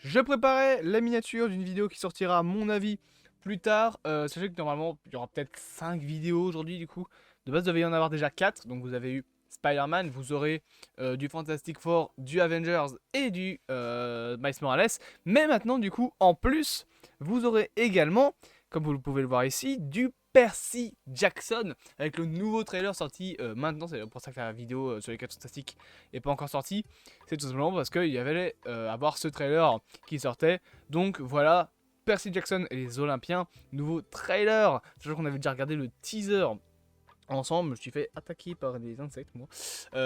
Je préparais la miniature d'une vidéo qui sortira à mon avis plus tard. Sachez que normalement il y aura peut-être 5 vidéos aujourd'hui du coup. De base il devait y en avoir déjà 4. Donc vous avez eu Spider-Man, vous aurez du Fantastic Four, du Avengers et du Miles Morales. Mais maintenant du coup en plus vous aurez également, comme vous pouvez le voir ici, du Percy Jackson avec le nouveau trailer sorti maintenant. C'est pour ça que la vidéo sur les 4 fantastiques n'est pas encore sortie. C'est tout simplement parce qu'il y avait avoir ce trailer qui sortait. Donc voilà, Percy Jackson et les Olympiens, nouveau trailer. Sachant qu'on avait déjà regardé le teaser ensemble, je me suis fait attaquer par des insectes moi.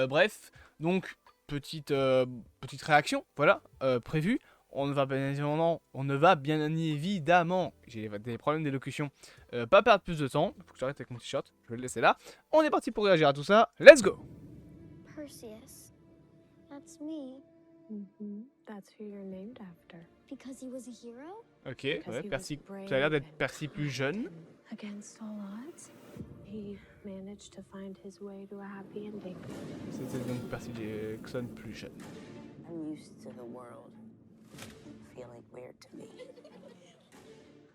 Bref, donc petite réaction, voilà, prévue. On ne va bien évidemment, j'ai des problèmes d'élocution, pas perdre plus de temps. Faut que j'arrête avec mon t-shirt, je vais le laisser là. On est parti pour réagir à tout ça, let's go. Perseus. That's me. That's who you're named after. Because he was a hero? Ok, Because ouais, he Percy, was brave ça a l'air d'être and Percy plus jeune. Against all odds, he managed to find his way to a happy ending. C'était donc Percy Jackson plus jeune. I'm used to the world feeling weird to me.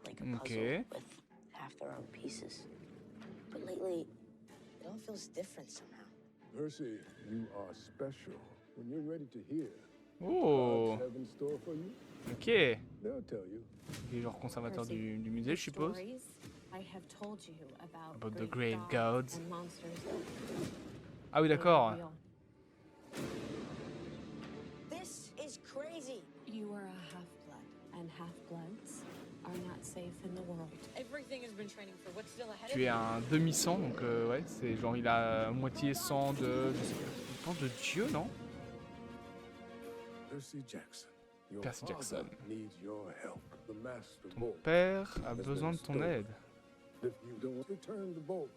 Like a puzzle Okay. with half their own pieces. But lately, it all feels different somehow. Percy, you are special. When you're ready to hear Oh, God's heaven store for you, ok. they'll tell you. Il est genre conservateur Percy, du musée, je suppose. Stories I have told you About the great gods. and monsters. Ah oui, They are d'accord. real. This is crazy. You are a half-blood, and half-bloods are not safe in the world. Everything has been training for what's still ahead Tu es un demi-sang, donc ouais, c'est genre il a moitié sang de, je sais pas, je pense de Dieu, non? Percy Jackson. Your Percy father Jackson. needs your help. The master Ton bolt. père a besoin de ton aide. If you don't return the bolt,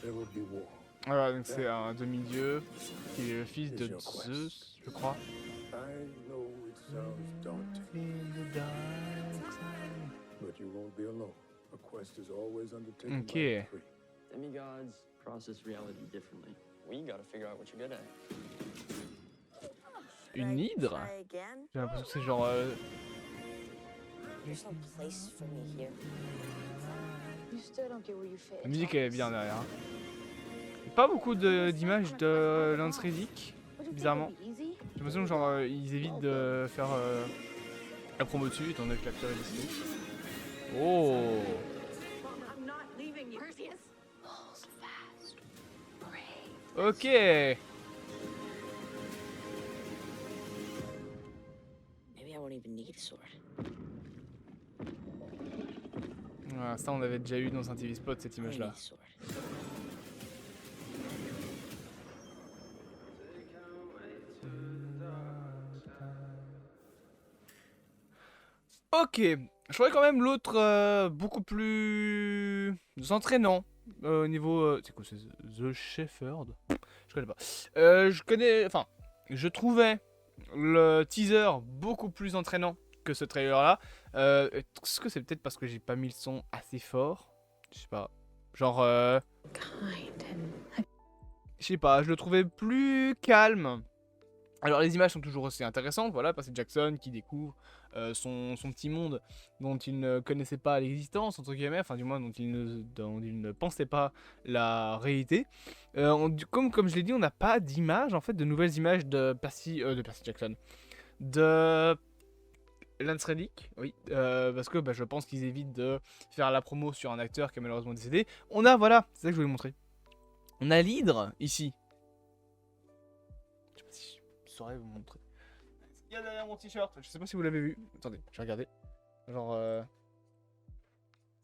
there will be war. Voilà, donc c'est un demi-dieu qui est le fils de Zeus, je crois. I know it sounds daunting, but you won't be alone. A quest is always undertaken by Okay. the free. Demigods process reality differently. We gotta figure out what you're good at. Une hydre? Try again? J'ai l'impression que c'est genre... There's no place for me here. You still don't get where you fit. La musique elle est bien derrière. Hein. Pas beaucoup d'images de Lance Reddick, bizarrement. J'ai l'impression que genre ils évitent de faire la promo dessus étant donné que l'acteur est décédé. Oh! I'm not leaving you. Perseus. Hold fast. Brave. Ok! Maybe I won't even need a sword. Voilà, ça on avait déjà eu dans un TV Spot cette I don't image need là. a sword. Ok, je trouvais quand même l'autre beaucoup plus entraînant au niveau... c'est quoi, c'est The Shepherd? Je connais pas. Je trouvais le teaser beaucoup plus entraînant que ce trailer là. Est-ce que c'est peut-être parce que j'ai pas mis le son assez fort? Je sais pas. Genre... Kind and je sais pas, je le trouvais plus calme. Alors les images sont toujours aussi intéressantes, voilà, Percy Jackson qui découvre son petit monde dont il ne connaissait pas l'existence, entre guillemets, enfin du moins dont il ne pensait pas la réalité. Comme je l'ai dit, on n'a pas d'image, en fait, de nouvelles images de Percy Jackson. De Lance Reddick, oui, parce que je pense qu'ils évitent de faire la promo sur un acteur qui est malheureusement décédé. On a, voilà, c'est ça que je voulais vous montrer. On a l'hydre, ici. Je sais pas si je saurais vous montrer. Il y a derrière mon t-shirt, je sais pas si vous l'avez vu. Attendez, je vais regarder. Genre...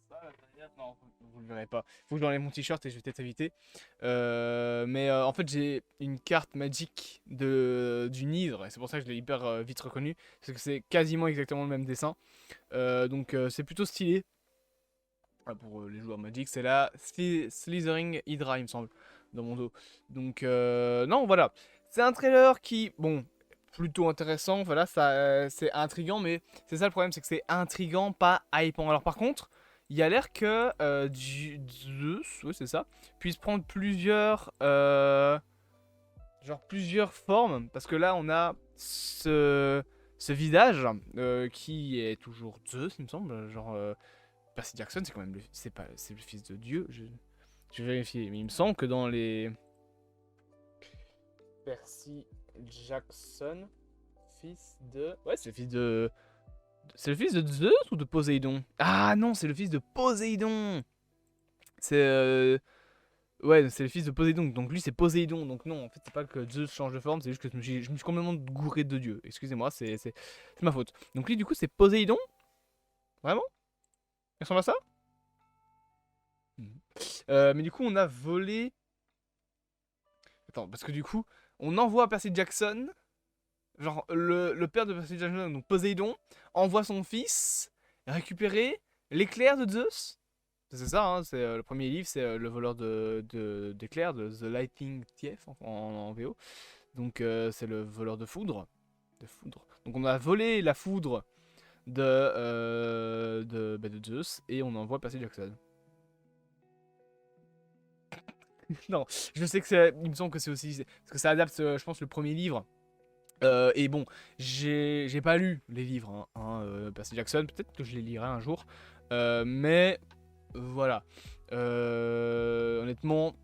Ça, là, derrière, non, vous le verrez pas. Faut que j'enlève mon t-shirt et je vais peut-être éviter. En fait, j'ai une carte magique d'une hydre, et c'est pour ça que je l'ai hyper vite reconnu. Parce que c'est quasiment exactement le même dessin. Donc c'est plutôt stylé. Pour les joueurs Magic, c'est la Slithering Hydra, il me semble, dans mon dos. Donc, non, voilà. C'est un trailer qui, bon, plutôt intéressant, voilà, ça, c'est intriguant, mais c'est ça le problème, c'est que c'est intriguant, pas hypant. Alors, par contre, il y a l'air que Zeus, oui, c'est ça, puisse prendre plusieurs formes, parce que là, on a ce visage qui est toujours Zeus, il me semble. Genre, Percy Jackson, c'est quand même c'est le fils de Dieu. Je vais vérifier, mais il me semble que dans les Percy Jackson, fils de, ouais, c'est le fils de, c'est le fils de Zeus ou de Poséidon? Ah non, c'est le fils de Poséidon. C'est ouais, c'est le fils de Poséidon, donc lui c'est Poséidon, donc non, en fait c'est pas que Zeus change de forme, c'est juste que je me suis complètement gouré de Dieu, excusez-moi, c'est ma faute. Donc lui du coup c'est Poséidon? Vraiment? Il ressemble à ça? Mais du coup on a volé... Attends, parce que du coup, on envoie Percy Jackson, genre le père de Percy Jackson, donc Poséidon, envoie son fils récupérer l'éclair de Zeus. C'est ça, hein, c'est le premier livre, c'est le voleur d'éclairs, de The Lightning Thief en VO. Donc c'est le voleur de foudre. Donc on a volé la foudre de Zeus et on envoie Percy Jackson. Non, je sais que c'est, il me semble que c'est aussi, parce que ça adapte, je pense, le premier livre. Et bon, j'ai pas lu les livres, Percy Jackson, peut-être que je les lirai un jour. Mais voilà. Honnêtement,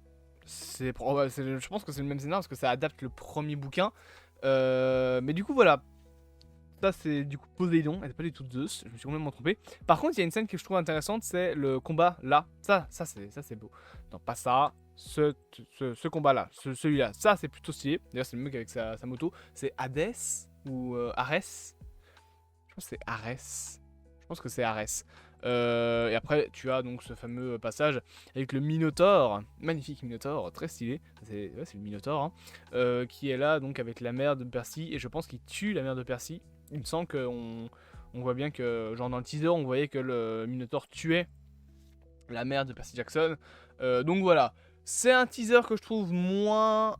je pense que c'est le même scénario parce que ça adapte le premier bouquin. Mais du coup, voilà. Ça, c'est du coup Poséidon, et c'est pas du tout Zeus, je me suis complètement trompé. Par contre, il y a une scène que je trouve intéressante, c'est le combat là. Ça c'est beau. Non, pas ça. Ce combat-là, celui-là, ça c'est plutôt stylé. D'ailleurs, c'est le mec avec sa moto. C'est Hadès ou Arès. Je pense que c'est Arès. Je pense que c'est Arès. Et après, tu as donc ce fameux passage avec le Minotaure, magnifique Minotaure, très stylé. C'est le Minotaure, hein, qui est là donc avec la mère de Percy. Et je pense qu'il tue la mère de Percy. Il me semble qu'on voit bien que, genre dans le teaser, on voyait que le Minotaure tuait la mère de Percy Jackson. Donc voilà. C'est un teaser que je trouve moins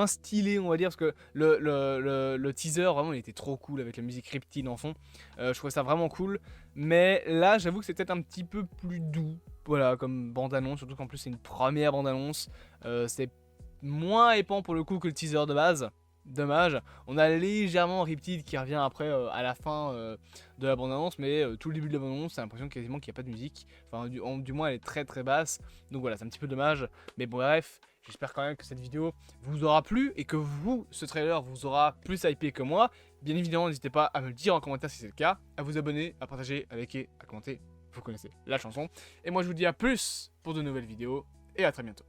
stylé, on va dire, parce que le teaser, vraiment, il était trop cool avec la musique Riptide en fond. Je trouvais ça vraiment cool. Mais là, j'avoue que c'est peut-être un petit peu plus doux, voilà, comme bande-annonce, surtout qu'en plus, c'est une première bande-annonce. C'est moins épais pour le coup que le teaser de base. Dommage. On a légèrement Riptide qui revient après à la fin de la bande-annonce, mais tout le début de la bande-annonce, c'est l'impression quasiment qu'il n'y a pas de musique. Enfin, du moins, elle est très très basse. Donc voilà, c'est un petit peu dommage. Mais bon, bref, j'espère quand même que cette vidéo vous aura plu et que vous, ce trailer, vous aura plus hypé que moi. Bien évidemment, n'hésitez pas à me le dire en commentaire si c'est le cas, à vous abonner, à partager, à liker, à commenter. Vous connaissez la chanson. Et moi, je vous dis à plus pour de nouvelles vidéos et à très bientôt.